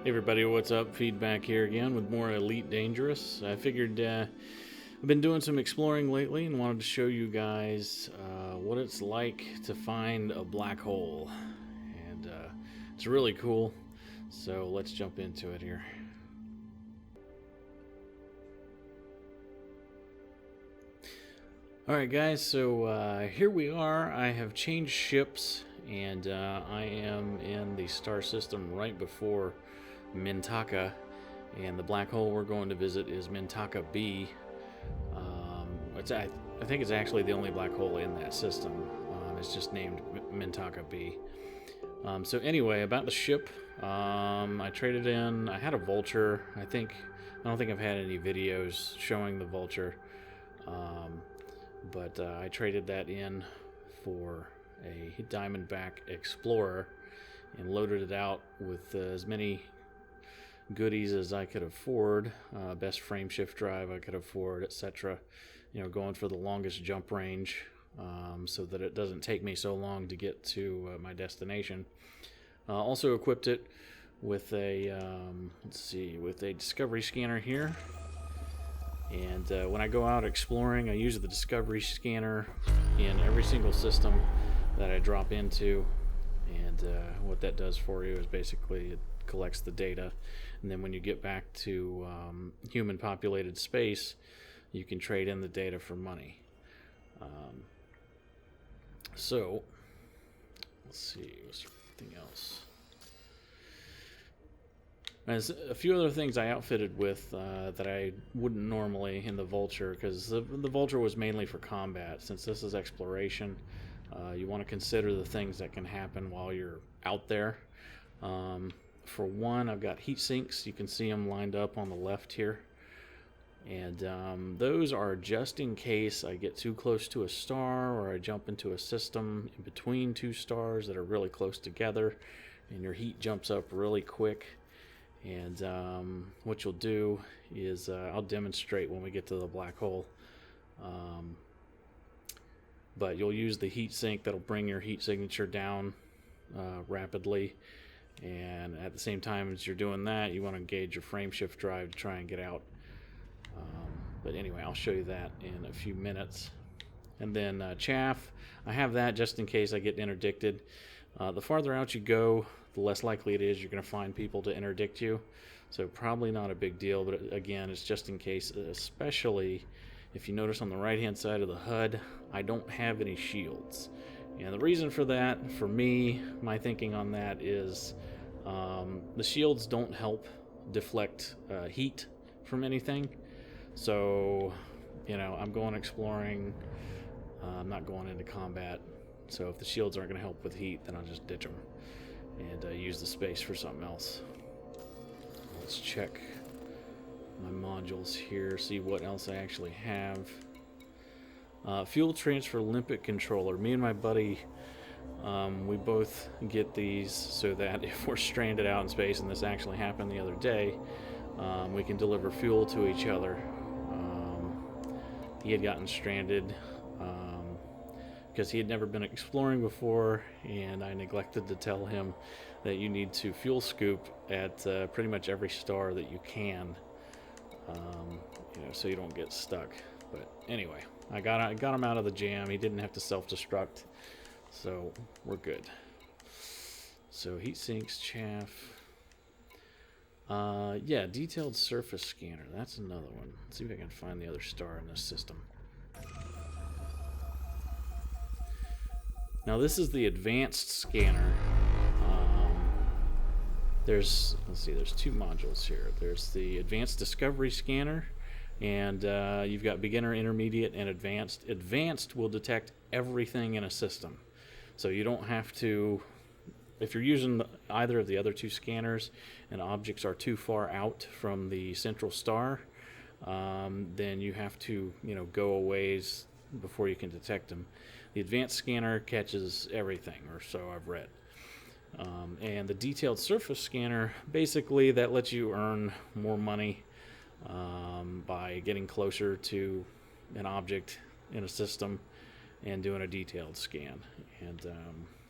Hey everybody, what's up? Feedback here again with more Elite Dangerous. I figured I've been doing some exploring lately and wanted to show you guys what it's like to find a black hole. And it's really cool, so let's jump into it here. Alright guys, so here we are. I have changed ships and I am in the star system right before Mintaka, and the black hole we're going to visit is Mintaka B. I think it's actually the only black hole in that system. It's just named Mintaka B. So anyway, about the ship, I traded in. I had a Vulture. I don't think I've had any videos showing the Vulture, but I traded that in for a Diamondback Explorer and loaded it out with as many goodies as I could afford, best frame shift drive I could afford, etc. You know, going for the longest jump range, so that it doesn't take me so long to get to my destination. Also equipped it with a with a discovery scanner here. And when I go out exploring, I use the discovery scanner in every single system that I drop into. And what that does for you is basically it collects the data, and then when you get back to human populated space, you can trade in the data for money. So let's see, what's anything else? There's a few other things I outfitted with that I wouldn't normally in the Vulture, because the Vulture was mainly for combat. Since this is exploration, you want to consider the things that can happen while you're out there. For one, I've got heat sinks. You can see them lined up on the left here. And those are just in case I get too close to a star, or I jump into a system in between two stars that are really close together, and your heat jumps up really quick. And what you'll do is I'll demonstrate when we get to the black hole. But you'll use the heat sink that'll bring your heat signature down rapidly. And at the same time as you're doing that, you want to engage your frame shift drive to try and get out. But anyway, I'll show you that in a few minutes. And then chaff, I have that just in case I get interdicted. The farther out you go, the less likely it is you're going to find people to interdict you. So probably not a big deal, but again, it's just in case, especially if you notice on the right-hand side of the HUD, I don't have any shields. And the reason for that, for me, my thinking on that is the shields don't help deflect heat from anything. So, you know, I'm going exploring. I'm not going into combat. So if the shields aren't going to help with heat, then I'll just ditch them and use the space for something else. Let's check my modules here, see what else I actually have. Fuel transfer limpet controller. Me and my buddy, we both get these so that if we're stranded out in space, and this actually happened the other day, we can deliver fuel to each other. He had gotten stranded because he had never been exploring before, and I neglected to tell him that you need to fuel scoop at pretty much every star that you can, you know, so you don't get stuck. But anyway, I got him out of the jam. He didn't have to self-destruct, so we're good. So heat sinks, chaff. Yeah, detailed surface scanner. That's another one. Let's see if I can find the other star in this system. Now this is the advanced scanner. Let's see, there's two modules here. There's the advanced discovery scanner, and you've got beginner, intermediate, and advanced. Advanced will detect everything in a system. So you don't have to, if you're using either of the other two scanners and objects are too far out from the central star, then you have to, you know, go a ways before you can detect them. The advanced scanner catches everything, or so I've read. And the detailed surface scanner, basically that lets you earn more money by getting closer to an object in a system and doing a detailed scan. And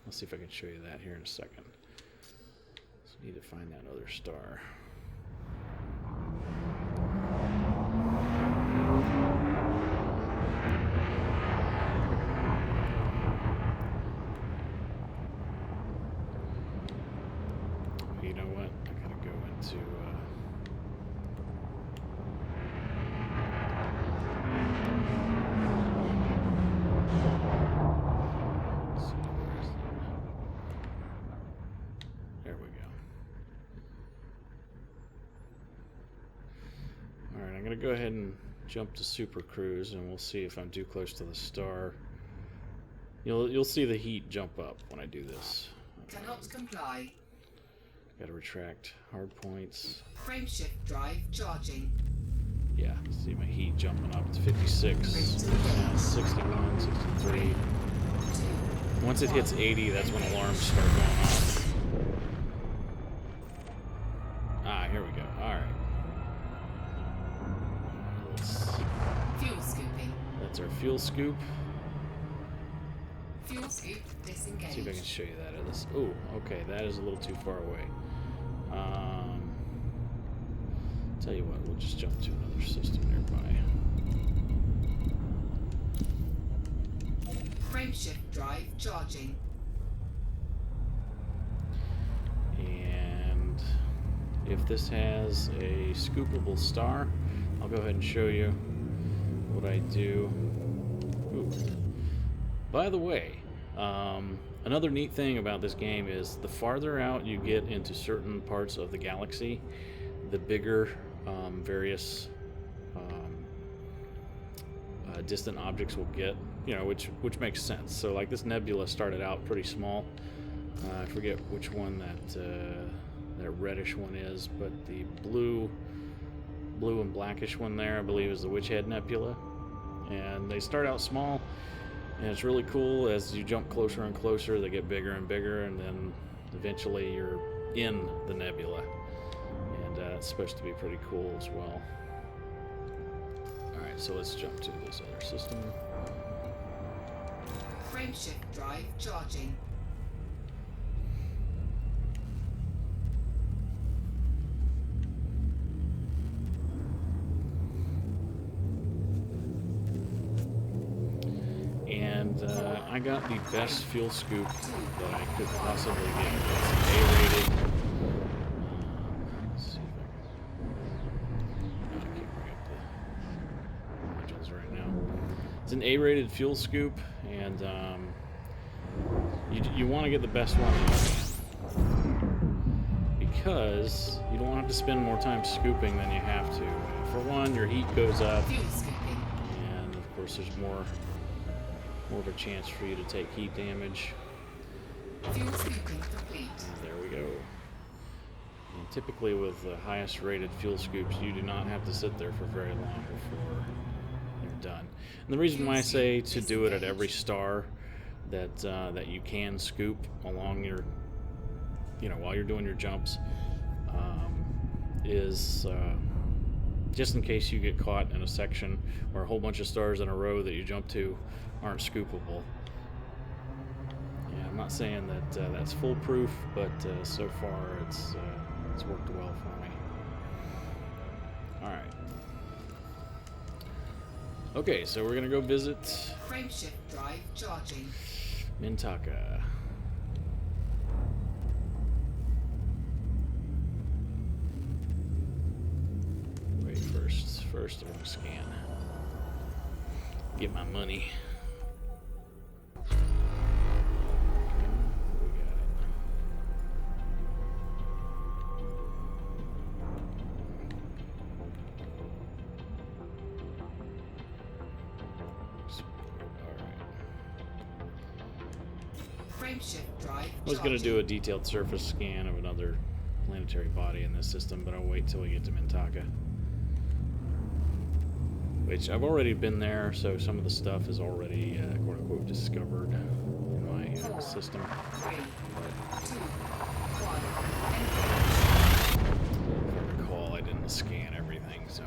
let's see if I can show you that here in a second. So Need to find that other star. You know what? I gotta go into there we go. Alright, I'm gonna go ahead and jump to Super Cruise and we'll see if I'm too close to the star. You'll see the heat jump up when I do this. Cannot comply. Gotta retract hard points. Frameshift drive charging. Yeah, see my heat jumping up to 56, 61, 63. Once it hits 80, that's when alarms start going off. Ah, here we go. Alright. Fuel scooping. That's our fuel scoop. Fuel scoop disengaged. See if I can show you that. Oh, okay, that is a little too far away. Tell you what, we'll just jump to another system nearby. Frameshift drive charging. And if this has a scoopable star, I'll go ahead and show you what I do. Ooh. By the way, another neat thing about this game is the farther out you get into certain parts of the galaxy, the bigger various distant objects will get, you know, which makes sense. So like this nebula started out pretty small. I forget which one that reddish one is, but the blue and blackish one there I believe is the Witch Head Nebula, and they start out small and it's really cool. As you jump closer and closer they get bigger and bigger, and then eventually you're in the nebula, and it's supposed to be pretty cool as well. Alright, so let's jump to this other system. Frameshift drive charging. And I got the best fuel scoop that I could possibly get. It's A-rated. Let's see if I can't bring up the modules right now. It's an A-rated fuel scoop, and you want to get the best one because you don't have to spend more time scooping than you have to. For one, your heat goes up, and of course there's more of a chance for you to take heat damage. Fuel scooping complete. There we go. And typically with the highest rated fuel scoops, you do not have to sit there for very long before you're done. And the reason why I say to do it at every star that you can scoop along your, while you're doing your jumps, is just in case you get caught in a section or a whole bunch of stars in a row that you jump to aren't scoopable. Yeah, I'm not saying that that's foolproof, but so far it's worked well for me. All right. Okay, so we're gonna go visit Frameshift drive charging. Mintaka. Wait, first I'm gonna scan. Get my money. I was going to do a detailed surface scan of another planetary body in this system, but I'll wait till we get to Mintaka. Which I've already been there, so some of the stuff is already quote-unquote discovered in my system. 3, 2, 1. If I recall, I didn't scan everything, so...